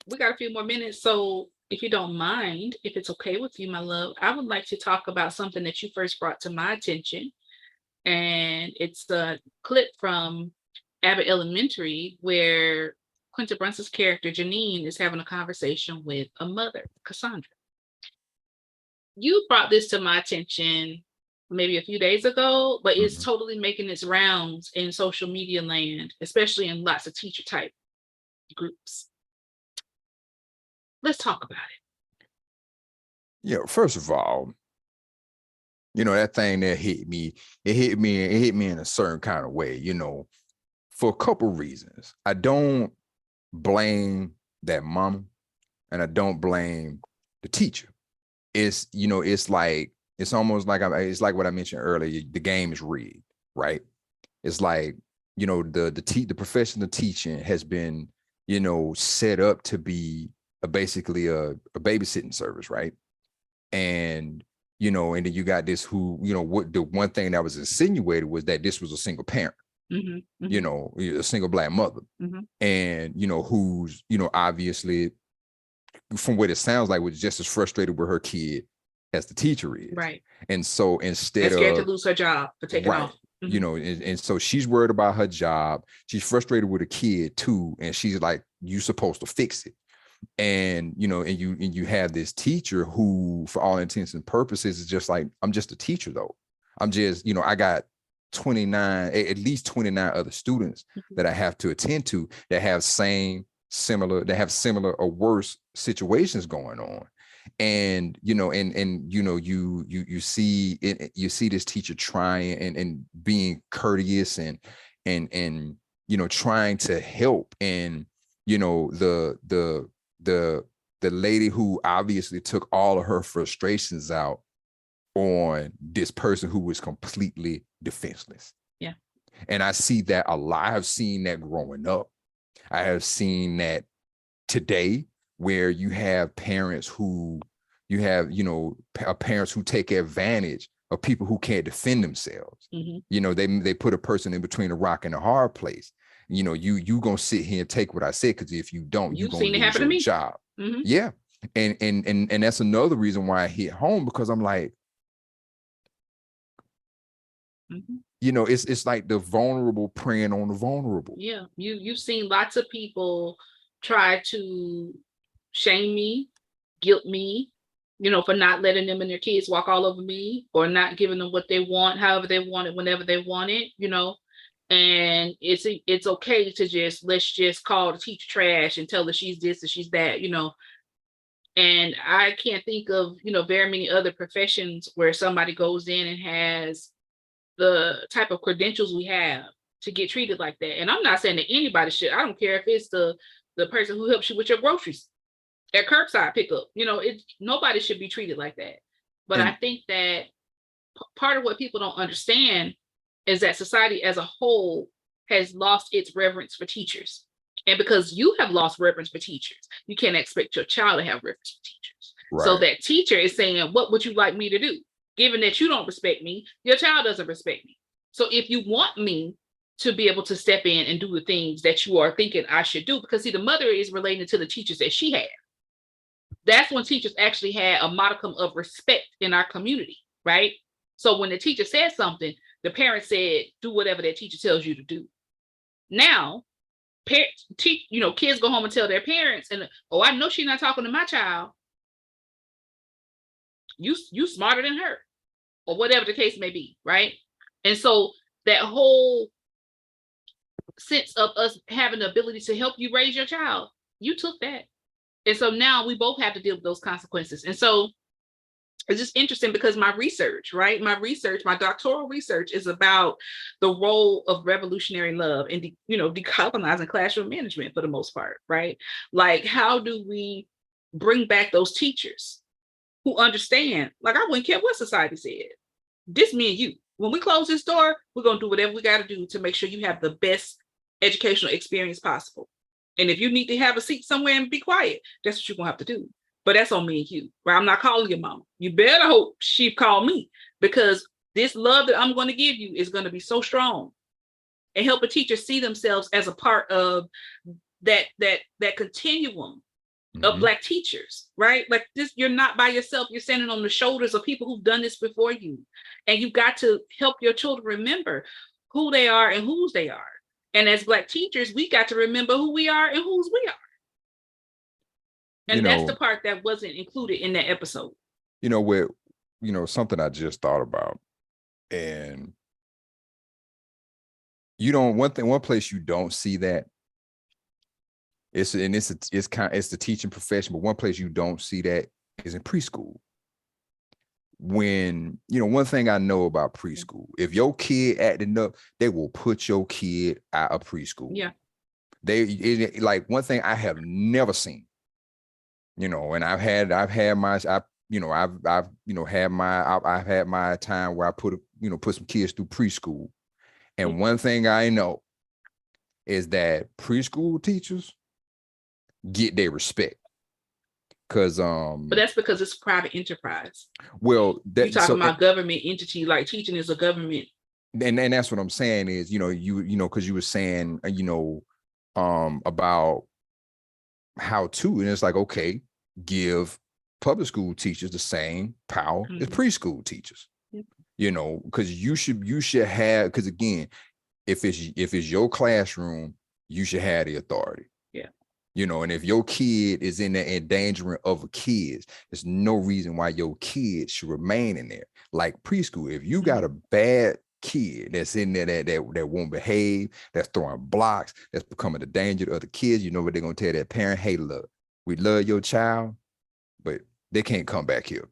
we got a few more minutes. So if you don't mind, if it's okay with you, my love, I would like to talk about something that you first brought to my attention. And it's a clip from Abbott Elementary where Quinta Brunson's character, Janine, is having a conversation with a mother, Cassandra. You brought this to my attention maybe a few days ago, but it's totally making its rounds in social media land, especially in lots of teacher type groups. Let's talk about it. Yeah, first of all, that thing that hit me in a certain kind of way, for a couple reasons. I don't blame that mama and I don't blame the teacher. It's almost like it's like what I mentioned earlier. The game is rigged, right? It's like, the profession of teaching has been, set up to be basically a babysitting service, right? And and then you got this who, what the one thing that was insinuated was that this was a single parent, a single Black mother, and who's obviously, from what it sounds like, was just as frustrated with her kid as the teacher is, right? And so instead of scared to lose her job for taking off, and so she's worried about her job. She's frustrated with a kid too, and she's like, "You supposed to fix it." And you have this teacher who, for all intents and purposes, is just like, I'm just a teacher though. I'm just, I got at least 29 other students that I have to attend to that have similar or worse situations going on. And you see this teacher trying and being courteous and trying to help. And the lady who obviously took all of her frustrations out on this person who was completely defenseless. Yeah. And I see that a lot. I have seen that growing up. I have seen that today, where you have parents who parents who take advantage of people who can't defend themselves. They put a person in between a rock and a hard place. You gonna sit here and take what I said, because if you don't, you're gonna lose your job. Yeah. And that's another reason why I hit home, because I'm like, it's like the vulnerable preying on the vulnerable. Yeah. You've seen lots of people try to shame me, guilt me, for not letting them and their kids walk all over me, or not giving them what they want, however they want it, whenever they want it, and it's okay to let's just call the teacher trash and tell her she's this and she's that, and I can't think of, very many other professions where somebody goes in and has the type of credentials we have to get treated like that. And I'm not saying that anybody should. I don't care if it's the person who helps you with your groceries at curbside pickup. Nobody should be treated like that. But I think that part of what people don't understand is that society as a whole has lost its reverence for teachers. And because you have lost reverence for teachers, you can't expect your child to have reverence for teachers. Right. So that teacher is saying, what would you like me to do? Given that you don't respect me, your child doesn't respect me. So if you want me to be able to step in and do the things that you are thinking I should do, because see, the mother is related to the teachers that she had. That's when teachers actually had a modicum of respect in our community, right? So when the teacher said something, the parent said, do whatever that teacher tells you to do. Now, kids go home and tell their parents, and I know she's not talking to my child. You smarter than her, or whatever the case may be, right? And so that whole sense of us having the ability to help you raise your child, you took that. And so now we both have to deal with those consequences. And so it's just interesting because my research, right? My doctoral research is about the role of revolutionary love and, decolonizing classroom management for the most part, right? Like, how do we bring back those teachers who understand, like, I wouldn't care what society said. This me and you. When we close this door, we're going to do whatever we got to do to make sure you have the best educational experience possible. And if you need to have a seat somewhere and be quiet, that's what you're going to have to do. But that's on me and you, right? I'm not calling your mama. You better hope she call me, because this love that I'm going to give you is going to be so strong and help a teacher see themselves as a part of that continuum of Black teachers, right? Like this, you're not by yourself. You're standing on the shoulders of people who've done this before you. And you've got to help your children remember who they are and whose they are. And as Black teachers, we got to remember who we are and whose we are. And that's the part that wasn't included in that episode. Something I just thought about. And one place you don't see that, it's the teaching profession, but one place you don't see that is in preschool. When, one thing I know about preschool, if your kid acting up, they will put your kid out of preschool. Yeah. Like one thing I have never seen, and I've had my time where I put some kids through preschool. And one thing I know is that preschool teachers get their respect. But that's because it's private enterprise. Well, you're talking about government entity, like teaching is a government. And that's what I'm saying is, because you were saying, about how to, and it's like, okay, give public school teachers the same power as preschool teachers. Because you should have, because again, if it's your classroom, you should have the authority. Yeah. And if your kid is in there endangering other kids, there's no reason why your kid should remain in there. Like preschool, if you got a bad kid that's in there that won't behave, that's throwing blocks, that's becoming a danger to other kids, what they're gonna tell that parent, hey, look, we love your child, but they can't come back here.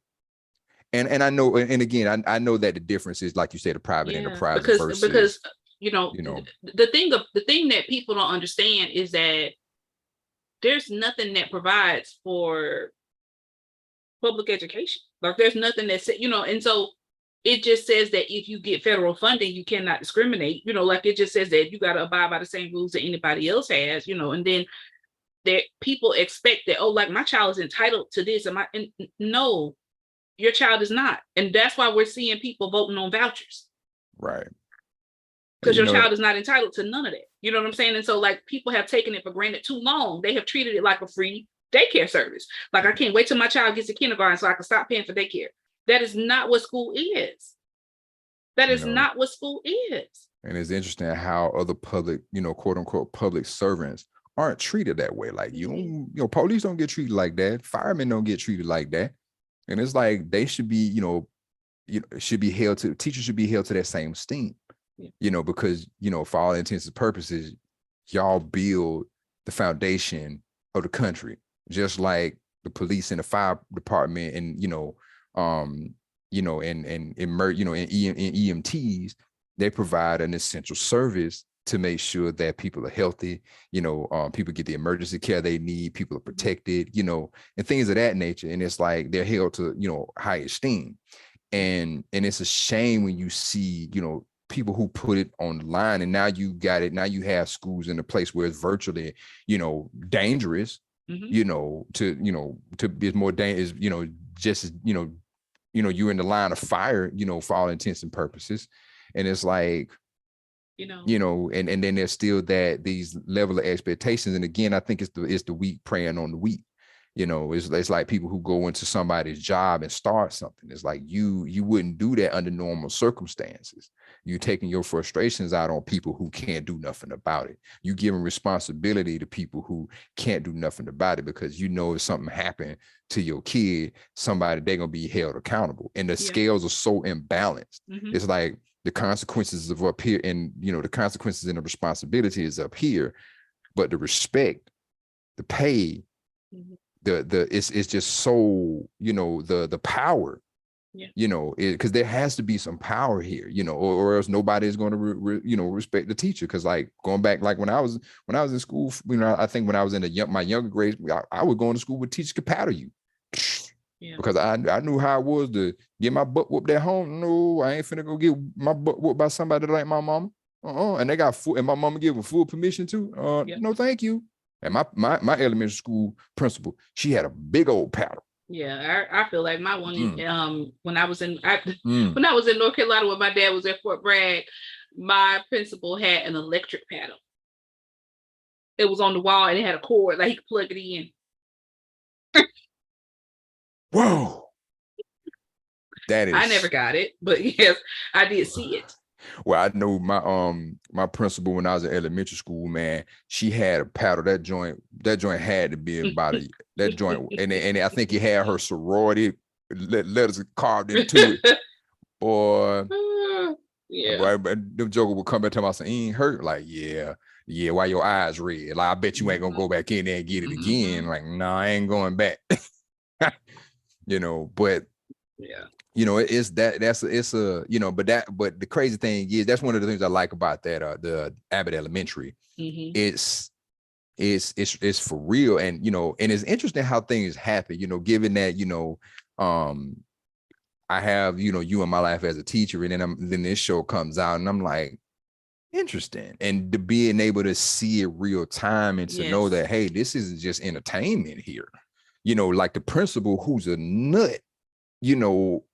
And I know, and again, I know that the difference is, like you said, the private enterprise because the thing that people don't understand is that there's nothing that provides for public education. Like there's nothing that said, and so it just says that if you get federal funding, you cannot discriminate. Like it just says that you got to abide by the same rules that anybody else has. And then that people expect that, oh, like my child is entitled to this, and no, your child is not, and that's why we're seeing people voting on vouchers. Right. Because your child is not entitled to none of that. You know what I'm saying? And so like people have taken it for granted too long. They have treated it like a free daycare service. Like I can't wait till my child gets to kindergarten so I can stop paying for daycare. That is not what school is. That is not what school is. And it's interesting how other public, quote unquote, public servants aren't treated that way. Like police don't get treated like that. Firemen don't get treated like that. And it's like they should be, teachers should be held to that same esteem. Because, for all intents and purposes, y'all build the foundation of the country, just like the police and the fire department and, and EMTs, they provide an essential service to make sure that people are healthy, people get the emergency care they need, people are protected, and things of that nature. And it's like they're held to, high esteem. And it's a shame when you see, people who put it on the line, and now you got it. Now you have schools in a place where it's virtually, dangerous, to be more dangerous, just as, you're in the line of fire, for all intents and purposes. And it's like, and then there's still these level of expectations. And again, I think it's the weak preying on the weak. It's like people who go into somebody's job and start something. It's like you wouldn't do that under normal circumstances. You taking your frustrations out on people who can't do nothing about it. You giving responsibility to people who can't do nothing about it, because if something happened to your kid, they're gonna be held accountable. And the scales are so imbalanced. It's like the consequences of up here, and the consequences and the responsibility is up here, but the respect, the pay, it's just so, the power Yeah. You know, because there has to be some power here, you know, or else nobody is going to, respect the teacher. Because like going back, like when I was in school, you know, I think when I was in my younger grades, I would go into school with teachers could paddle you. Yeah. Because I knew how it was to get my butt whooped at home. No, I ain't finna go get my butt whooped by somebody like my mama. And they got full, and my mama gave full permission to. No, thank you. And my elementary school principal, she had a big old paddle. Yeah, I feel like my one when I was in North Carolina when my dad was at Fort Bragg, my principal had an electric paddle. It was on the wall and it had a cord, like he could plug it in. Whoa. That is, I never got it, but yes, I did see it. Well, I know my principal when I was in elementary school, man, she had a paddle. That joint had to be about that joint, and I think he had her sorority letters carved into it. Boy, yeah. Boy, them joker would come back to me and say, "He ain't hurt." Like, yeah, why your eyes red? Like, I bet you ain't gonna go back in there and get it again. Like, no, I ain't going back. You know, but yeah. You know, it's a, you know, but the crazy thing is that's one of the things I like about that the Abbott Elementary. It's for real, and you know, and it's interesting how things happen, you know, given that, you know, I have, you know, you in my life as a teacher, and then this show comes out and I'm like, interesting, and to being able to see it real time and to know that, hey, this isn't just entertainment here, you know, like the principal who's a nut, you know.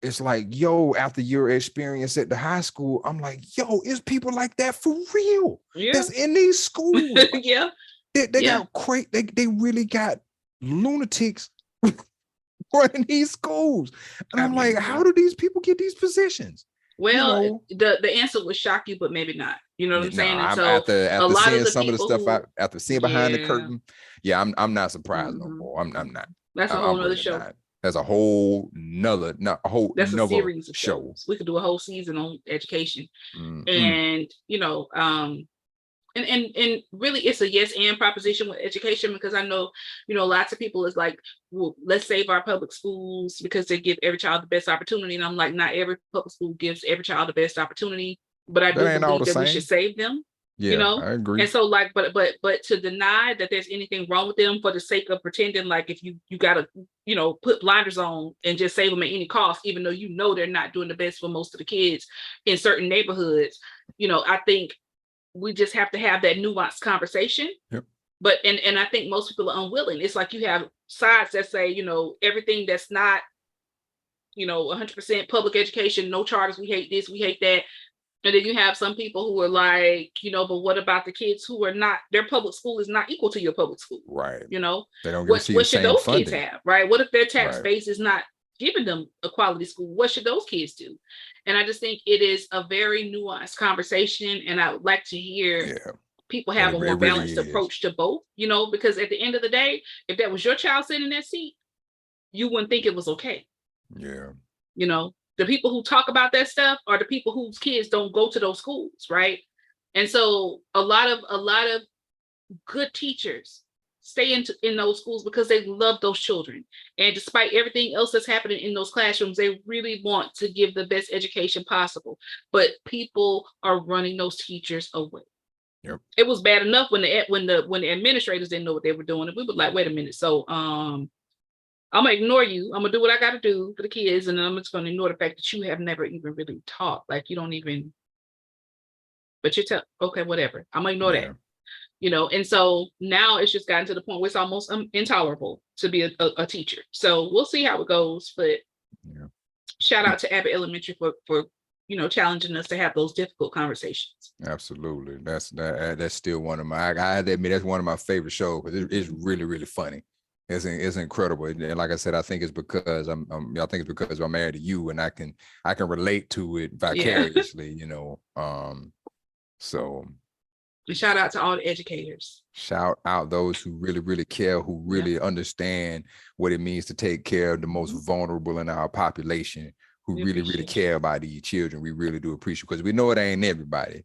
It's like, yo, after your experience at the high school, I'm like, yo, it's people like that for real. Yeah. That's in these schools. Yeah. They got great, they really got lunatics running these schools. And I'm like, how do these people get these positions? Well, you know, the answer would shock you, but maybe not. You know what I'm saying? And so after a lot seeing of the some of the stuff after seeing behind the curtain, I'm not surprised no more. I'm not. That's a whole nother show. Not. That's a whole nother, that's a series of shows. We could do a whole season on education. And you know, and really it's a yes and proposition with education, because I know, you know, lots of people is like, well, let's save our public schools because they give every child the best opportunity. And I'm like, not every public school gives every child the best opportunity, but I do believe that we should save them. Yeah, you know, I agree. And so like, but to deny that there's anything wrong with them for the sake of pretending like if you gotta, you know, put blinders on and just save them at any cost, even though you know they're not doing the best for most of the kids in certain neighborhoods, you know, I think we just have to have that nuanced conversation. Yep. But and I think most people are unwilling. It's like you have sides that say, you know, everything that's not, you know, 100% public education, no charters, we hate this, we hate that. And then you have some people who are like, you know, but what about the kids who are not, their public school is not equal to your public school. Right. You know, they don't what should those funding. kids have? Right. What if their tax base is not giving them a quality school? What should those kids do? And I just think it is a very nuanced conversation. And I would like to hear people have a more balanced approach to both, you know, because at the end of the day, if that was your child sitting in that seat, you wouldn't think it was okay. Yeah. You know, the people who talk about that stuff are the people whose kids don't go to those schools, right? And so a lot of good teachers stay in those schools because they love those children. And despite everything else that's happening in those classrooms, they really want to give the best education possible. But people are running those teachers away. Yep. It was bad enough when the administrators didn't know what they were doing. And we were like, wait a minute. So I'm gonna ignore you. I'm gonna do what I gotta do for the kids, and then I'm just gonna ignore the fact that you have never even really taught. Like you don't even, but you tell, okay, whatever. I'm gonna ignore that. You know, and so now it's just gotten to the point where it's almost intolerable to be a teacher. So we'll see how it goes. But shout out to Abbott Elementary for you know, challenging us to have those difficult conversations. Absolutely. That's still one of my, I have to admit, that's one of my favorite shows because it's really, really funny. It's incredible, and like I said, I think it's because I'm married to you, and I can relate to it vicariously, you know. So and shout out to all the educators. Shout out those who really, really care, who really understand what it means to take care of the most vulnerable in our population, who really, really care about these children. We really do appreciate, because we know it ain't everybody.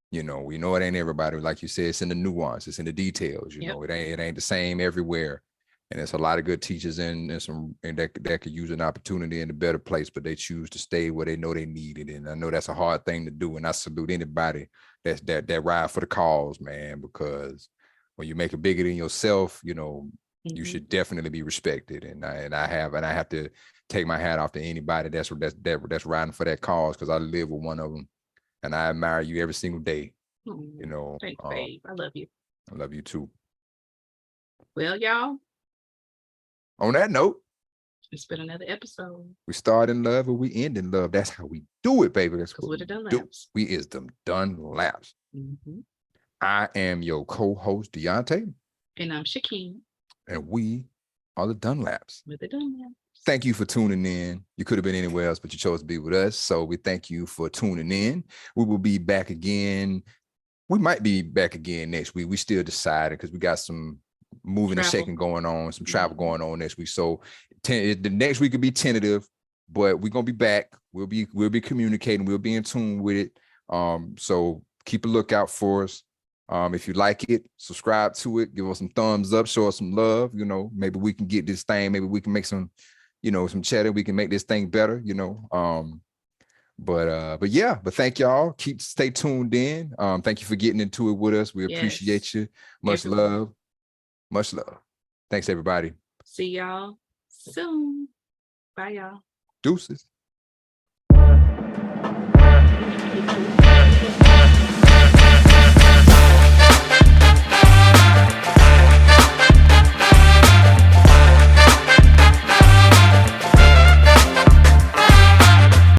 You know, we know it ain't everybody. Like you said, it's in the nuance, it's in the details. You know, it ain't the same everywhere. And there's a lot of good teachers and that could use an opportunity in a better place, but they choose to stay where they know they need it. And I know that's a hard thing to do. And I salute anybody that ride for the cause, man, because when you make it bigger than yourself, you know, you should definitely be respected. And I have to take my hat off to anybody that's riding for that cause, because I live with one of them, and I admire you every single day. You know, thanks, babe. I love you. I love you too. Well, y'all. On that note, it's been another episode. We start in love and we end in love. That's how we do it, baby. That's what we're the Dunlaps. We is them Dunlaps. I am your co-host, Deante. And I'm Shekema. And we are the Dunlaps. We're the Dunlaps. Thank you for tuning in. You could have been anywhere else, but you chose to be with us. So we thank you for tuning in. We will be back again. We might be back again next week. We still deciding because we got some moving and shaking going on, some travel going on next week. So the next week could be tentative, but we're gonna be back. We'll be communicating. We'll be in tune with it. So keep a lookout for us. If you like it, subscribe to it. Give us some thumbs up. Show us some love. You know, maybe we can get this thing. Maybe we can make some, you know, some cheddar. We can make this thing better. You know. But yeah. But thank y'all. Stay tuned in. Thank you for getting into it with us. We appreciate you. Much love. Much love. Thanks, everybody. See y'all soon. Bye, y'all. Deuces.